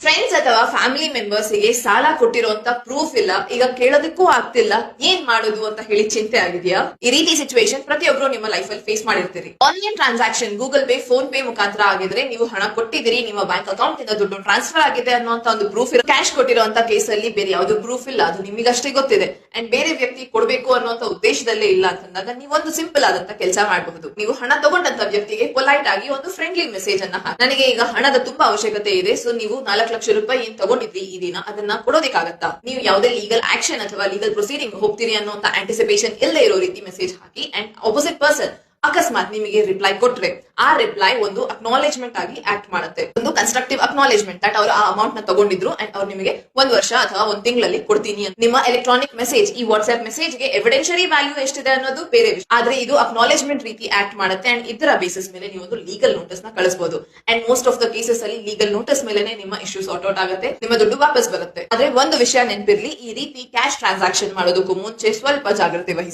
Friends ಅಥವಾ family members ಗೆ ಸಾಲ ಕೊಟ್ಟಿರುವಂತ ಪ್ರೂಫ್ ಇಲ್ಲ, ಈಗ ಕೇಳೋದಕ್ಕೂ ಆಗ್ತಿಲ್ಲ, ಏನ್ ಮಾಡೋದು ಅಂತ ಹೇಳಿ ಚಿಂತೆ ಆಗಿದೆಯಾ? ಈ ರೀತಿ ಸಿಚುವೇಶನ್ ಪ್ರತಿಯೊಬ್ರು ನಿಮ್ಮ ಲೈಫ್ ಅಲ್ಲಿ ಫೇಸ್ ಮಾಡಿರ್ತೀರಿ. Online transaction Google Pay, PhonePe ಮುಖಾಂತರ ಆಗಿದ್ರೆ ನೀವು ಹಣ ಕೊಟ್ಟಿದ್ದೀರಿ, ನಿಮ್ಮ ಬ್ಯಾಂಕ್ ಅಕೌಂಟ್ ಇಂದ ದುಡ್ಡು ಟ್ರಾನ್ಸ್ಫರ್ ಆಗಿದೆ ಅನ್ನೋಂತ ಒಂದು ಪ್ರೂಫ್ ಇರೋ. ಕ್ಯಾಶ್ ಕೊಟ್ಟಿರುವಂತ ಕೇಸ್ ಅಲ್ಲಿ ಬೇರೆ ಯಾವ್ದು ಪ್ರೂಫ್ ಇಲ್ಲ, ಅದು ನಿಮಗಷ್ಟೇ ಗೊತ್ತಿದೆ ಅಂಡ್ ಬೇರೆ ವ್ಯಕ್ತಿ ಕೊಡಬೇಕು ಅನ್ನೋಂತ ಉದ್ದೇಶದಲ್ಲೇ ಇಲ್ಲ ಅಂತಂದಾಗ ನೀವೊಂದು ಸಿಂಪಲ್ ಆದಂತ ಕೆಲಸ ಮಾಡಬಹುದು. ನೀವು ಹಣ ತಗೊಂಡಂತ ವ್ಯಕ್ತಿಗೆ ಪೊಲೈಟ್ ಆಗಿ ಒಂದು ಫ್ರೆಂಡ್ಲಿ ಮೆಸೇಜ್ ಅನ್ನ ನನಗೆ ಈಗ ಹಣದ ತುಂಬಾ ಅವಶ್ಯಕತೆ ಇದೆ, ಸೊ ನೀವು 4 ಲಕ್ಷ ರೂಪಾಯಿ ಏನ್ ತಗೊಂಡಿದ್ರಿ ಈ ದಿನ ಅದನ್ನ ಕೊಡೋದಕ್ಕಾಗತ್ತಾ? ನೀವು ಯಾವುದೇ ಲೀಗಲ್ ಆಕ್ಷನ್ ಅಥವಾ ಲೀಗಲ್ ಪ್ರೊಸೀಡಿಂಗ್ ಹೋಗ್ತೀರಿ ಅನ್ನೋಂತ ಆಂಟಿಸಿಪೇಷನ್ ಇಲ್ಲದೆ ಇರೋ ರೀತಿ message hockey and opposite person ಅಕಸ್ಮಾತ್ ನಿಮಗೆ ರಿಪ್ಲೈ ಕೊಟ್ರೆ ಆ ರಿಪ್ಲೈ ಒಂದು ಅಕ್ನಾಲೇಜ್ಮೆಂಟ್ ಆಗಿ ಆಕ್ಟ್ ಮಾಡುತ್ತೆ. ಒಂದು ಕನ್ಸ್ಟ್ರಕ್ಟಿವ್ ಅಕ್ನಾಲೇಜ್ಮೆಂಟ್ ದಟ್ ಅವರು ಆ ಅಮೌಂಟ್ ನ ತಗೊಂಡಿದ್ರು ಅಂಡ್ ಅವ್ರು ನಿಮಗೆ 1 ವರ್ಷ ಅಥವಾ 1 ತಿಂಗಳಲ್ಲಿ ಕೊಡ್ತೀನಿ. ನಿಮ್ಮ ಎಲೆಕ್ಟ್ರಾನಿಕ್ ಮೆಸೇಜ್, ಈ ವಾಟ್ಸ್ಆಪ್ ಮೆಸೇಜ್ ಗೆ ಎವಿಡೆನ್ಷರಿ ವ್ಯಾಲ್ಯೂ ಎಷ್ಟಿದೆ ಅನ್ನೋದು ಬೇರೆ ವಿಷಯ, ಆದ್ರೆ ಇದು ಅಕ್ನಾಲೇಜ್ಮೆಂಟ್ ರೀತಿ ಆಕ್ಟ್ ಮಾಡುತ್ತೆ ಅಂಡ್ ಇದರ ಬೇಸಿಸ್ ಮೇಲೆ ನೀವು ಒಂದು ಲೀಗಲ್ ನೋಟಿಸ್ ನ ಕಳಿಸಬಹುದು. And most of the cases ಅಲ್ಲಿ ಲೀಗಲ್ ನೋಟಿಸ್ ಮೇಲೆ ನಿಮ್ಮ ಇಶ್ಯೂ ಸಾರ್ಟ್ ಔಟ್ ಆಗುತ್ತೆ, ನಿಮ್ಮ ದುಡ್ಡು ವಾಪಸ್ ಬರುತ್ತೆ. ಆದ್ರೆ ಒಂದು ವಿಷಯ ನೆನಪಿರ್ಲಿ, ಈ ರೀತಿ ಕ್ಯಾಶ್ ಟ್ರಾನ್ಸಾಕ್ಷನ್ ಮಾಡೋದಕ್ಕೂ ಮುಂಚೆ ಸ್ವಲ್ಪ ಜಾಗ್ರತೆ ವಹಿಸಿ.